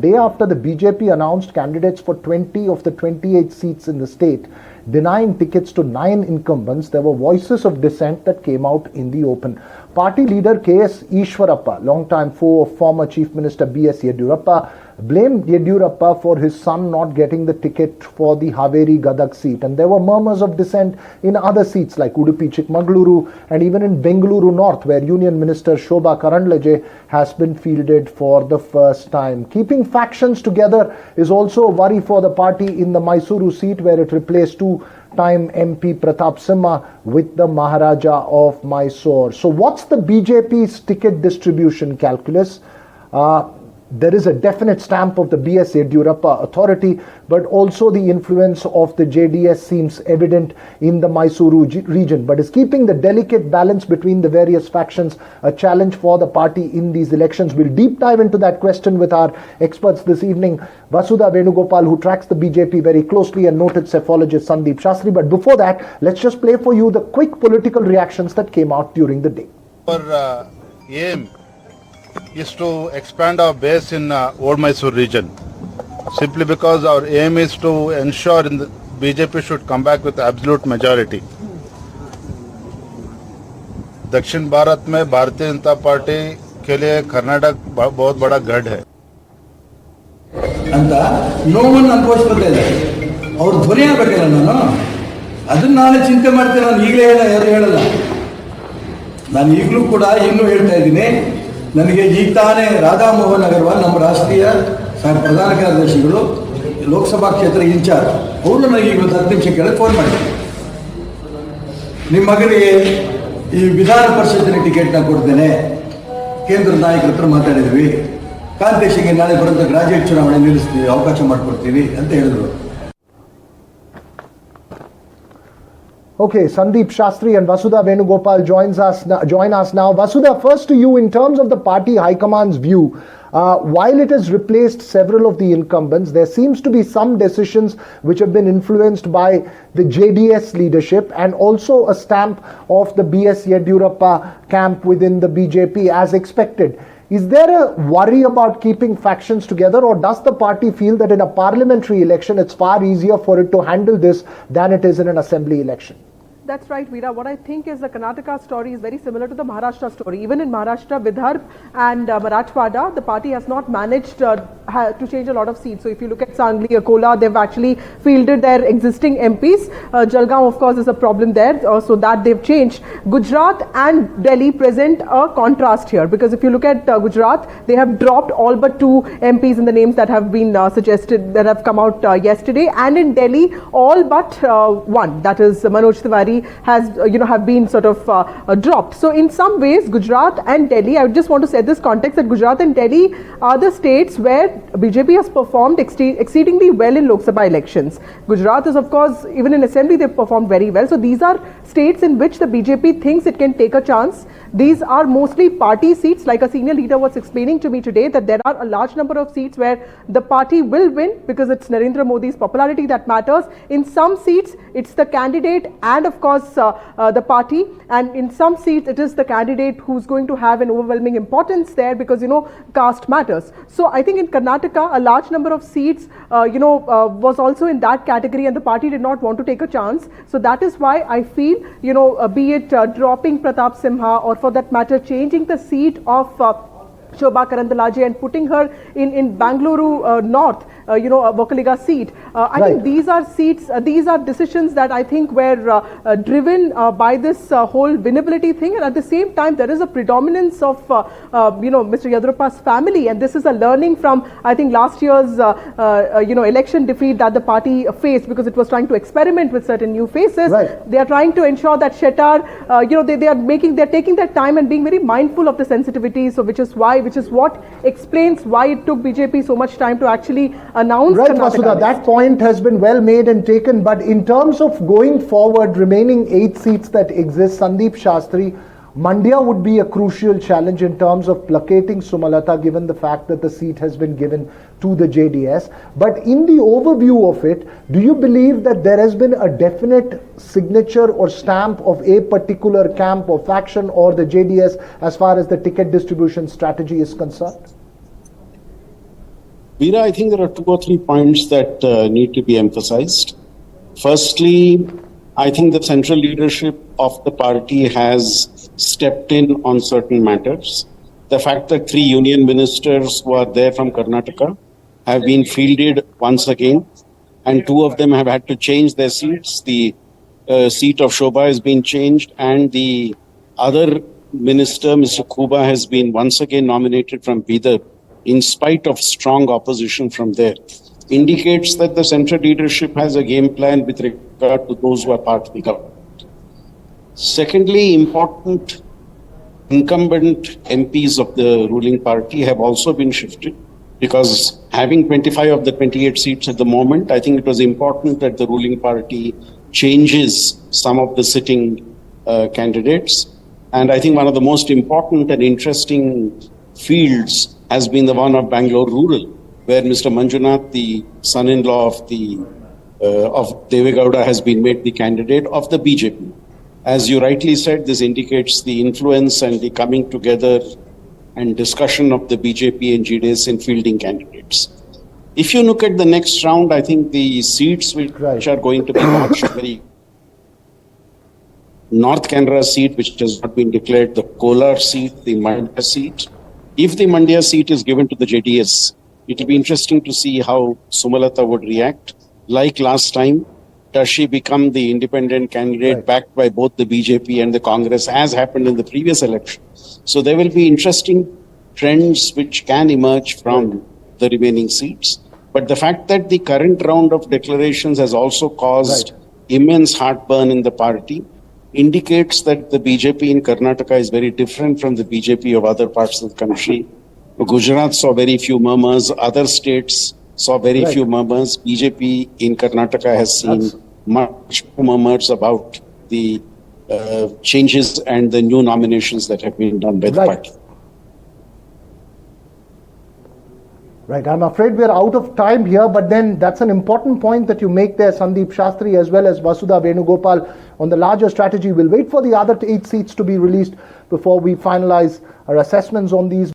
Day after the BJP announced candidates for 20 of the 28 seats in the state, denying tickets to 9 incumbents, there were voices of dissent that came out in the open. Party leader K.S. Ishwarappa, longtime foe of former Chief Minister B.S. Yediyurappa, blamed Yediyurappa for his son not getting the ticket for the Haveri Gadag seat. And there were murmurs of dissent in other seats like Udupi Chikmagaluru and even in Bengaluru North, where Union Minister Shobha Karandlaje has been fielded for the first time. Keeping factions together is also a worry for the party in the Mysuru seat, where it replaced two-time MP Pratap Simha with the Maharaja of Mysore. So what's the BJP's ticket distribution calculus? There is a definite stamp of the B.S. Yediyurappa authority, but also the influence of the JDS seems evident in the Mysuru region, but is keeping the delicate balance between the various factions a challenge for the party in these elections. We'll deep dive into that question with our experts this evening. Vasudha Venugopal, who tracks the BJP very closely, and noted cephalogist Sandeep Shastri. But before that, let's just play for you the quick political reactions that came out during the day. Our aim is to expand our base in Old Mysore region, simply because our aim is to ensure the BJP should come back with absolute majority. दक्षिण भारत में Bharatiya Janata party के लिए कर्नाटक बहुत बड़ा गढ़ है ಅಂತ ನೋವನ್ನು ಅನುಭವಿಸ್ತಾ ಇದ್ದಾರೆ. ಅವ್ರ ಧ್ವನಿ ಆಗಬೇಕಲ್ಲ, ನಾನು ಅದನ್ನ ನಾನೇ ಚಿಂತೆ ಮಾಡ್ತೇನೆ. ನಾನು ಈಗಲೇ ಯಾರು ಹೇಳಲ್ಲ, ನಾನು ಈಗಲೂ ಕೂಡ ಇನ್ನೂ ಹೇಳ್ತಾ ಇದ್ದೀನಿ. ನನಗೆ ಈಗ ತಾನೇ ರಾಧಾ ಮೋಹನ್ ಅಗರ್ವಾಲ್, ನಮ್ಮ ರಾಷ್ಟ್ರೀಯ ಪ್ರಧಾನ ಕಾರ್ಯದರ್ಶಿಗಳು, ಲೋಕಸಭಾ ಕ್ಷೇತ್ರ ಇನ್ಚಾರ್ಜ್, ಅವರು ನನಗೆ ಈಗ 10 ನಿಮಿಷ ಕೆಳಗೆ ಫೋನ್ ಮಾಡಿದ್ರು. ನಿಮ್ಮ ಮಗನಿಗೆ ಈ ವಿಧಾನ ಪರಿಷತ್ತಿನ ಟಿಕೆಟ್ನ ಕೊಡ್ತೇನೆ, ಕೇಂದ್ರ ನಾಯಕರ ಹತ್ರ ಮಾತಾಡಿದ್ವಿ, ಕಾಂತೇಶಿಗೆ ನಾಳೆ ಬರುವಂಥ ಗ್ರಾಜುಯೇಟ್ ಚುನಾವಣೆ ನಿಲ್ಲಿಸ್ತೀವಿ, ಅವಕಾಶ ಮಾಡಿಕೊಡ್ತೀವಿ ಅಂತ ಹೇಳಿದ್ರು. Okay, Sandeep Shastri and Vasudha Venugopal join us now. Vasudha, first to you, in terms of the party high command's view, while it has replaced several of the incumbents, there seems to be some decisions which have been influenced by the JDS leadership and also a stamp of the B.S. Yediyurappa camp within the BJP as expected. Is there a worry about keeping factions together, or does the party feel that in a parliamentary election it's far easier for it to handle this than it is in an assembly election? That's right, Veera. What I think is the Karnataka story is very similar to the Maharashtra story. Even in Maharashtra, Vidarbha and Marathwada, the party has not managed to change a lot of seats. So if you look at Sangli, Akola, they've actually fielded their existing MPs. Jalgaon, of course, is a problem there, so that they've changed. Gujarat and Delhi present a contrast here, because if you look at Gujarat, they have dropped all but 2 MPs in the names that have been suggested, that have come out yesterday. And in Delhi, all but 1, that is Manoj Tiwari, has have been sort of dropped. So in some ways, Gujarat and Delhi, I just want to set this context that Gujarat and Delhi are the states where BJP has performed exceedingly well in Lok Sabha elections. Gujarat is, of course, even in assembly they've performed very well. So these are states in which the BJP thinks it can take a chance. These are mostly party seats. Like a senior leader was explaining to me today, that there are a large number of seats where the party will win because it's Narendra Modi's popularity that matters. In some seats, it's the candidate and of course the party, and in some seats it is the candidate who's going to have an overwhelming importance there, because caste matters. So I think in Karnataka a large number of seats was also in that category, and the party did not want to take a chance. So that is why I feel be it dropping Pratap Simha, or for that matter changing the seat of Shobha Karandlaje and putting her in Bangalore North, Vokaliga seat. I think these are seats, these are decisions that I think were driven by this whole winnability thing, and at the same time there is a predominance of Mr. Yediyurappa's family, and this is a learning from I think last year's election defeat that the party faced, because it was trying to experiment with certain new faces. They are trying to ensure that Shettar, they're taking their time and being very mindful of the sensitivities. So which is what explains why it took BJP so much time to actually announce. Right, Vasudha, that point has been well made and taken, but in terms of going forward, remaining 8 seats that exist, Sandeep Shastri, Mandya would be a crucial challenge in terms of placating Sumalata, given the fact that the seat has been given to the JDS. But in the overview of it, do you believe that there has been a definite signature or stamp of a particular camp or faction or the JDS as far as the ticket distribution strategy is concerned? Veera, I think there are 2 or 3 points that need to be emphasized. Firstly, I think the central leadership of the party has stepped in on certain matters. The fact that 3 union ministers who are there from Karnataka have been fielded once again, and 2 of them have had to change their seats. The seat of Shobha has been changed, and the other minister, Mr. Kuba, has been once again nominated from Bidar, in spite of strong opposition from there. Indicates that the central leadership has a game plan with regard to those who are part of the government. Secondly, important incumbent MPs of the ruling party have also been shifted, because having 25 of the 28 seats at the moment, I think it was important that the ruling party changes some of the sitting candidates. And I think one of the most important and interesting fields has been the one of Bangalore Rural, where Mr. Manjunath, the son-in-law of Devegowda, has been made the candidate of the BJP. As you rightly said, this indicates the influence and the coming together and discussion of the BJP and GDS in fielding candidates. If you look at the next round, I think the seats which are going to be watched very. North Canara seat, which has not been declared, the Kolar seat, the Mandya seat. If the Mandya seat is given to the JDS, it will be interesting to see how Sumalata would react. Like last time, does she become the independent candidate backed by both the BJP and the Congress, as happened in the previous election? So there will be interesting trends which can emerge from the remaining seats. But the fact that the current round of declarations has also caused immense heartburn in the party indicates that the BJP in Karnataka is very different from the BJP of other parts of the country. Gujarat saw very few murmurs, other states saw very few murmurs. BJP in Karnataka has seen much murmurs about the changes and the new nominations that have been done by the party. Right, I'm afraid we're out of time here, but then that's an important point that you make there, Sandeep Shastri, as well as Vasudha Venugopal, on the larger strategy. We'll wait for the other 8 seats to be released before we finalize our assessments on these.